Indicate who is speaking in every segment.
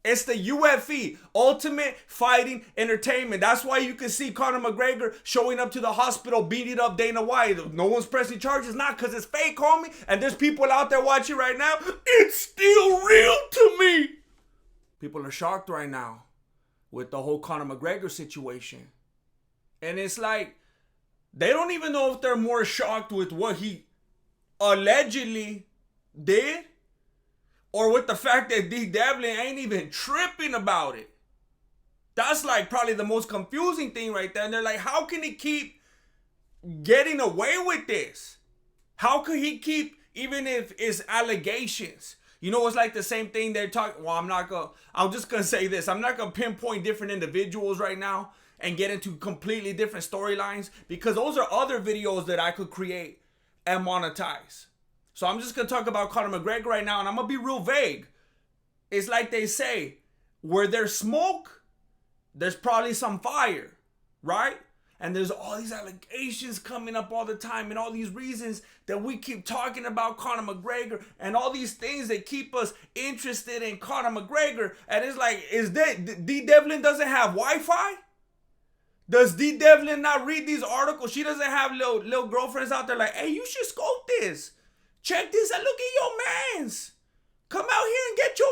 Speaker 1: It's the UFC, Ultimate Fighting Entertainment. That's why you can see Conor McGregor showing up to the hospital, beating up Dana White. No one's pressing charges, not because it's fake, homie. And there's people out there watching right now. It's still real to me. People are shocked right now with the whole Conor McGregor situation. And it's like, they don't even know if they're more shocked with what he allegedly did, or with the fact that D. Devlin ain't even tripping about it. That's like probably the most confusing thing right there. And they're like, how can he keep getting away with this? How could he keep, even if it's allegations? You know, it's like the same thing they're talking. Well, I'm just going to say this. I'm not going to pinpoint different individuals right now and get into completely different storylines, because those are other videos that I could create and monetize. So I'm just going to talk about Conor McGregor right now, and I'm going to be real vague. It's like they say, where there's smoke, there's probably some fire, right? And there's all these allegations coming up all the time, and all these reasons that we keep talking about Conor McGregor, and all these things that keep us interested in Conor McGregor. And it's like, D. Devlin doesn't have Wi-Fi? Does D. Devlin not read these articles? She doesn't have little girlfriends out there like, hey, you should scope this. Check this out. Look at your mans. Come out here and get your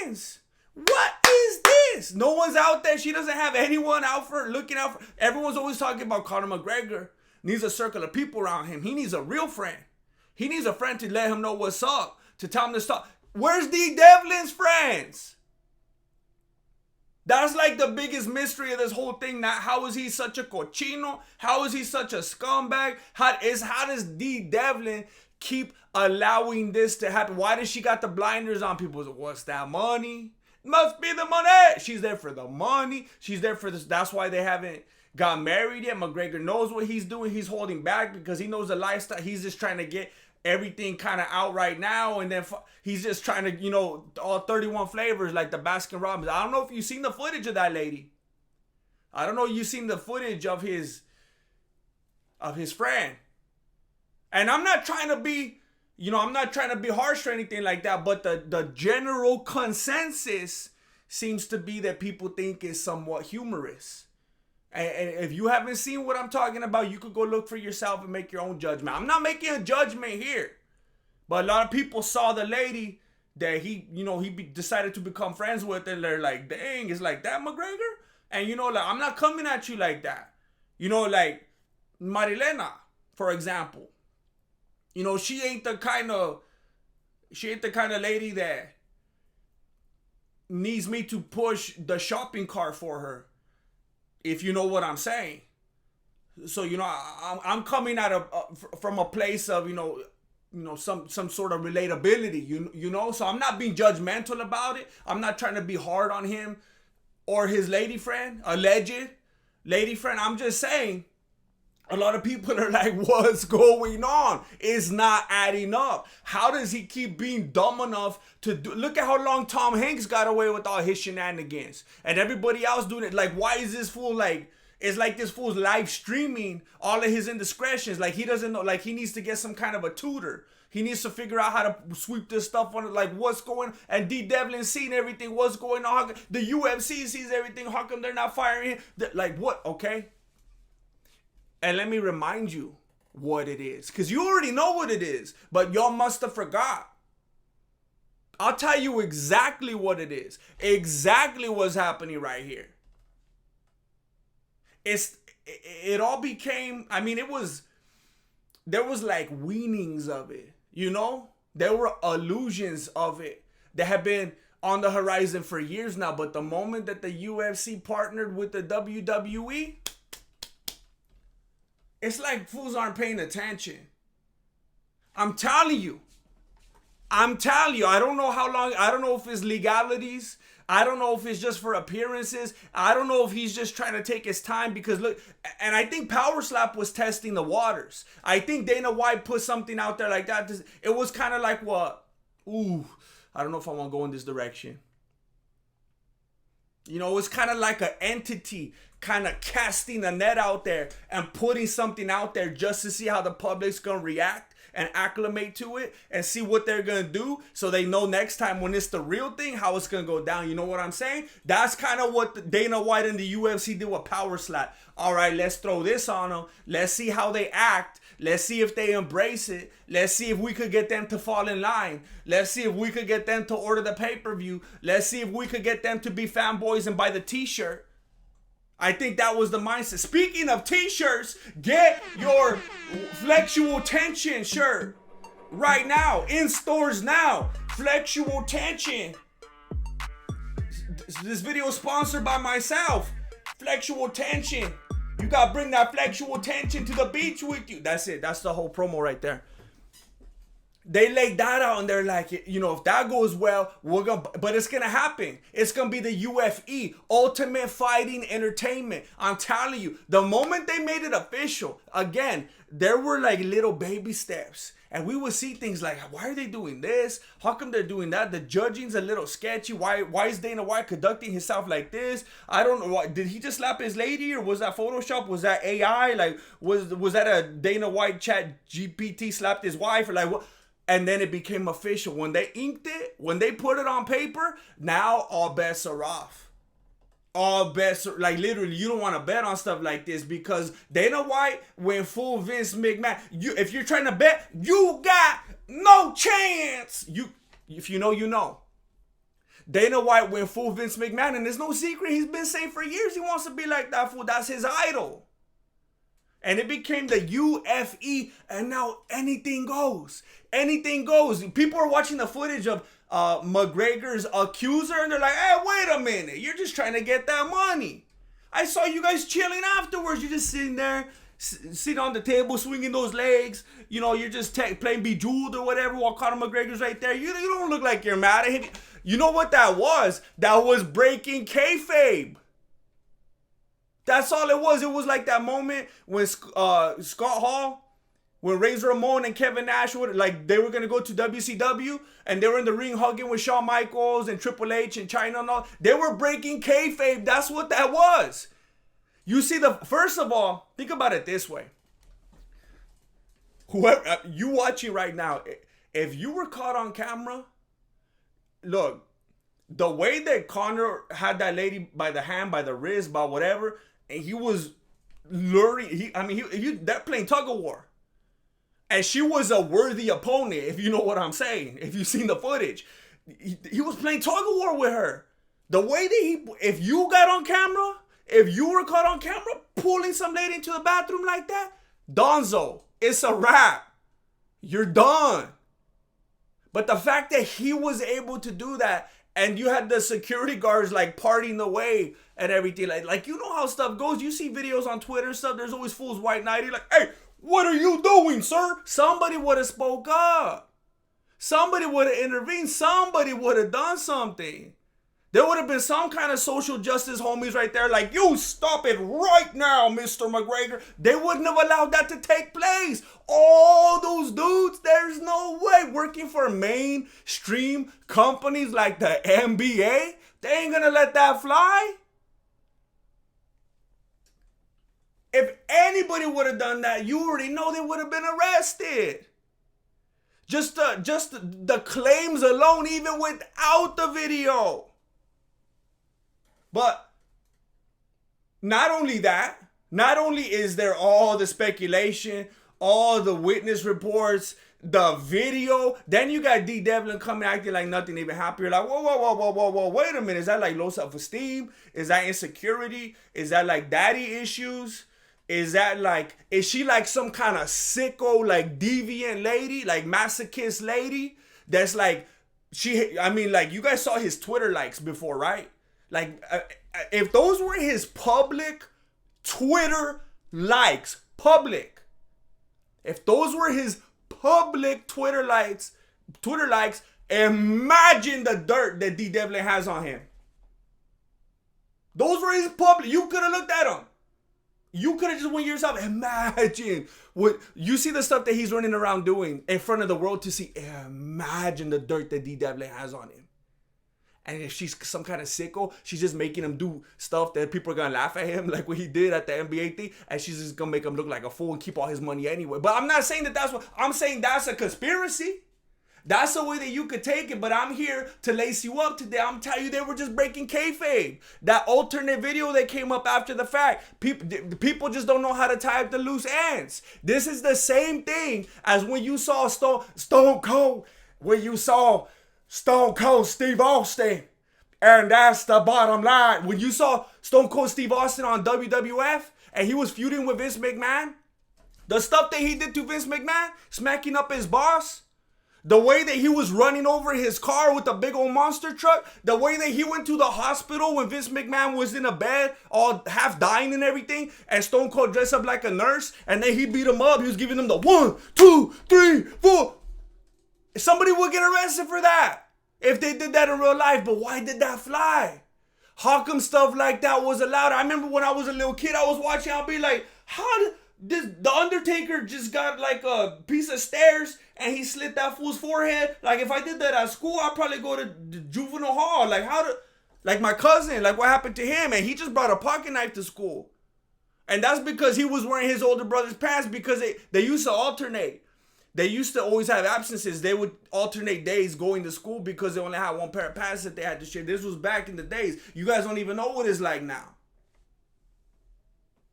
Speaker 1: mans. What is this? No one's out there. She doesn't have anyone looking out for. Everyone's always talking about Conor McGregor needs a circle of people around him. He needs a real friend. He needs a friend to let him know what's up, to tell him to stop. Where's D. Devlin's friends? That's like the biggest mystery of this whole thing. Now, how is he such a cochino? How is he such a scumbag? How does D. Devlin keep allowing this to happen? Why does she got the blinders on? People say, what's that money? Must be the money. She's there for the money. She's there for this. That's why they haven't got married yet. McGregor knows what he's doing. He's holding back because he knows the lifestyle. He's just trying to get everything kind of out right now, and then he's just trying to, all 31 flavors like the Baskin Robbins. I don't know if you've seen the footage of that lady. I don't know if you've seen the footage of his friend. And I'm not trying to be, I'm not trying to be harsh or anything like that, but the general consensus seems to be that people think is somewhat humorous. And if you haven't seen what I'm talking about, you could go look for yourself and make your own judgment. I'm not making a judgment here. But a lot of people saw the lady that he decided to become friends with, and they're like, dang, it's like that, McGregor? And, I'm not coming at you like that. Like Marilena, for example. She ain't the kind of lady that needs me to push the shopping cart for her. If you know what I'm saying. So, I'm coming from a place of, some sort of relatability, So I'm not being judgmental about it. I'm not trying to be hard on him or his lady friend, alleged lady friend. I'm just saying, a lot of people are like, what's going on? It's not adding up. How does he keep being dumb enough to do? Look at how long Tom Hanks got away with all his shenanigans. And everybody else doing it. Like, why is this fool like, it's like this fool's live streaming all of his indiscretions. Like, he doesn't know, like, he needs to get some kind of a tutor. He needs to figure out how to sweep this stuff on it. Like, what's going on? And D. Devlin seeing everything. What's going on? The UFC sees everything. How come they're not firing him? Like, what? Okay. And let me remind you what it is. Because you already know what it is. But y'all must have forgot. I'll tell you exactly what it is. Exactly what's happening right here. It all became, there was like weanings of it. There were illusions of it that have been on the horizon for years now. But the moment that the UFC partnered with the WWE, it's like fools aren't paying attention. I'm telling you. I don't know how long. I don't know if it's legalities. I don't know if it's just for appearances. I don't know if he's just trying to take his time because look, and I think Power Slap was testing the waters. I think Dana White put something out there like that. It was kind of like what? I don't know if I want to go in this direction. It's kind of like an entity kind of casting a net out there and putting something out there just to see how the public's gonna react and acclimate to it and see what they're gonna do, so they know next time when it's the real thing how it's gonna go down. You know what I'm saying? That's kind of what Dana White and the UFC did with Power Slap. All right, let's throw this on them. Let's see how they act. Let's see if they embrace it. Let's see if we could get them to fall in line. Let's see if we could get them to order the pay-per-view. Let's see if we could get them to be fanboys and buy the t-shirt. I think that was the mindset. Speaking of t-shirts, get your FLEXUAL Tension shirt right now. In stores now. FLEXUAL Tension. This video is sponsored by myself. FLEXUAL Tension. You gotta bring that FLEXUAL Tension to the beach with you. That's it. That's the whole promo right there. They laid that out and they're like, you know, if that goes well, but it's gonna happen. It's gonna be the UFE, Ultimate Fighting Entertainment. I'm telling you, the moment they made it official, again, there were like little baby steps. And we would see things like, why are they doing this? How come they're doing that? The judging's a little sketchy. Why is Dana White conducting himself like this? I don't know. Did he just slap his lady, or was that Photoshop? Was that AI? Like, was that a Dana White chat GPT slapped his wife? Or like what? And then it became official. When they inked it, when they put it on paper, now all bets are off. All bets are, like, literally, you don't want to bet on stuff like this, because Dana White went full Vince McMahon. If you're trying to bet, you got no chance. If you know, you know. Dana White went full Vince McMahon, and there's no secret. He's been saying for years he wants to be like that fool. That's his idol. And it became the UFE, and now anything goes. Anything goes. People are watching the footage of McGregor's accuser, and they're like, hey, wait a minute. You're just trying to get that money. I saw you guys chilling afterwards. You're just sitting there, sitting on the table, swinging those legs. You know, you're just playing Bejeweled or whatever while Conor McGregor's right there. You don't look like you're mad at him. You know what that was? That was breaking kayfabe. That's all it was. It was like that moment when Scott Hall, when Razor Ramon and Kevin Nash they were going to go to WCW, and they were in the ring hugging with Shawn Michaels and Triple H and Chyna and all. They were breaking kayfabe. That's what that was. You see, first of all, think about it this way. Whoever you watching right now, if you were caught on camera, look, the way that Conor had that lady by the hand, by the wrist, by whatever, and he was luring, he that playing tug of war. And she was a worthy opponent, if you know what I'm saying. If you've seen the footage. He was playing tug of war with her. The way that if you got on camera, if you were caught on camera pulling some lady into the bathroom like that, Donzo, it's a wrap. You're done. But the fact that he was able to do that, and you had the security guards like parting the way and everything, like you know how stuff goes. You see videos on Twitter and stuff. There's always fools white knighting like, hey, what are you doing, sir? Somebody would have spoke up. Somebody would have intervened. Somebody would have done something. There would have been some kind of social justice homies right there like, you stop it right now, Mr. McGregor. They wouldn't have allowed that to take place. All those dudes, there's no way, working for mainstream companies like the NBA, they ain't gonna let that fly. If anybody would have done that, you already know they would have been arrested. Just the claims alone, even without the video. But not only that, not only is there all the speculation, all the witness reports, the video, then you got D. Devlin coming acting like nothing even happened. You're like, whoa, wait a minute. Is that like low self-esteem? Is that insecurity? Is that like daddy issues? Is she like some kind of sicko, like deviant lady, like masochist lady? That's like, you guys saw his Twitter likes before, right? Like, if those were his public Twitter likes, if those were his public Twitter likes, imagine the dirt that D. Devlin has on him. Those were his public. You could have looked at him. You could have just went yourself. Imagine what you see, the stuff that he's running around doing in front of the world to see. Imagine the dirt that D. Devlin has on him. And if she's some kind of sicko, she's just making him do stuff that people are gonna laugh at him, like what he did at the NBA thing, and she's just gonna make him look like a fool and keep all his money anyway. But I'm not saying that that's what I'm saying. That's a conspiracy. That's the way that you could take it, but I'm here to lace you up today. I'm telling you, they were just breaking kayfabe. That alternate video that came up after the fact, people just don't know how to tie up the loose ends. This is the same thing as when you saw Stone Cold, when you saw Stone Cold Steve Austin. And that's the bottom line. When you saw Stone Cold Steve Austin on WWF and he was feuding with Vince McMahon, the stuff that he did to Vince McMahon, smacking up his boss, the way that he was running over his car with a big old monster truck, the way that he went to the hospital when Vince McMahon was in a bed, all half dying and everything, and Stone Cold dressed up like a nurse, and then he beat him up. He was giving him the 1, 2, 3, 4. Somebody would get arrested for that if they did that in real life. But why did that fly? How come stuff like that was allowed? I remember when I was a little kid, I was watching, I'll be like, how did the Undertaker just got like a piece of stairs and he slit that fool's forehead? Like if I did that at school, I'd probably go to the juvenile hall. Like my cousin, like what happened to him? And he just brought a pocket knife to school. And that's because he was wearing his older brother's pants, because they used to alternate. They used to always have absences. They would alternate days going to school because they only had one pair of pants that they had to share. This was back in the days. You guys don't even know what it's like now.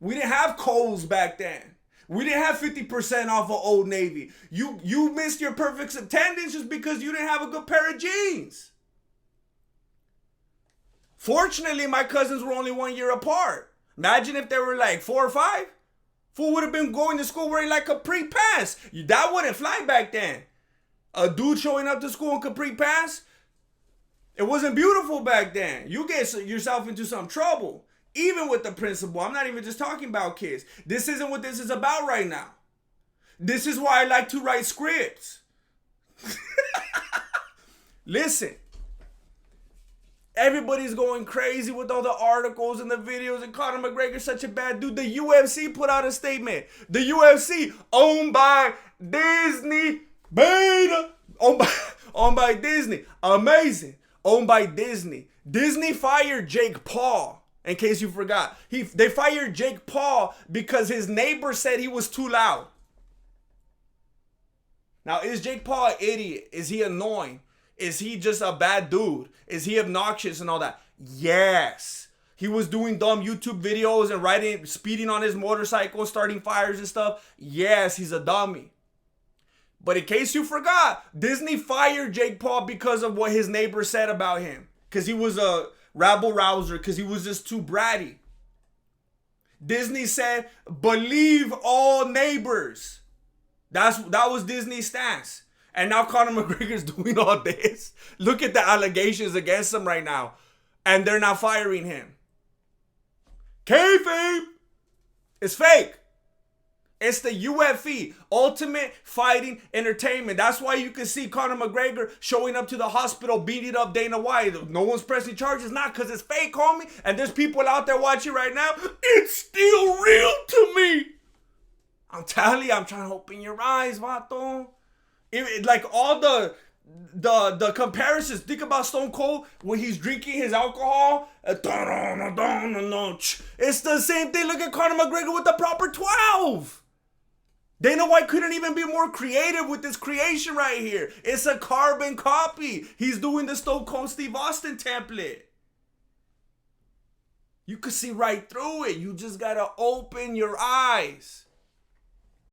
Speaker 1: We didn't have Kohl's back then. We didn't have 50% off of Old Navy. You missed your perfect attendance just because you didn't have a good pair of jeans. Fortunately, my cousins were only 1 year apart. Imagine if they were like 4 or 5. Fool would have been going to school wearing like capri pants. That wouldn't fly back then. A dude showing up to school in capri pants, it wasn't beautiful back then. You get yourself into some trouble. Even with the principal. I'm not even just talking about kids. This isn't what this is about right now. This is why I like to write scripts. Listen. Everybody's going crazy with all the articles and the videos, and Conor McGregor's such a bad dude. The UFC put out a statement. The UFC, owned by Disney, beta, owned by Disney. Amazing. Owned by Disney. Disney fired Jake Paul. In case you forgot, they fired Jake Paul because his neighbor said he was too loud. Now, is Jake Paul an idiot? Is he annoying? Is he just a bad dude? Is he obnoxious and all that? Yes. He was doing dumb YouTube videos and speeding on his motorcycle, starting fires and stuff. Yes, he's a dummy. But in case you forgot, Disney fired Jake Paul because of what his neighbor said about him. Because he was a rabble-rouser, because he was just too bratty. Disney said, believe all neighbors. That was Disney's stance. And now Conor McGregor's doing all this. Look at the allegations against him right now. And they're not firing him. Kayfabe. It's fake. It's the UFC, Ultimate Fighting Entertainment. That's why you can see Conor McGregor showing up to the hospital, beating up Dana White. No one's pressing charges, not because it's fake, homie. And there's people out there watching right now. It's still real to me. I'm telling you, I'm trying to open your eyes, vato. Like all the comparisons. Think about Stone Cold when he's drinking his alcohol. It's the same thing. Look at Conor McGregor with the proper 12. Dana White couldn't even be more creative with this creation right here. It's a carbon copy. He's doing the Stone Cold Steve Austin template. You could see right through it. You just gotta open your eyes.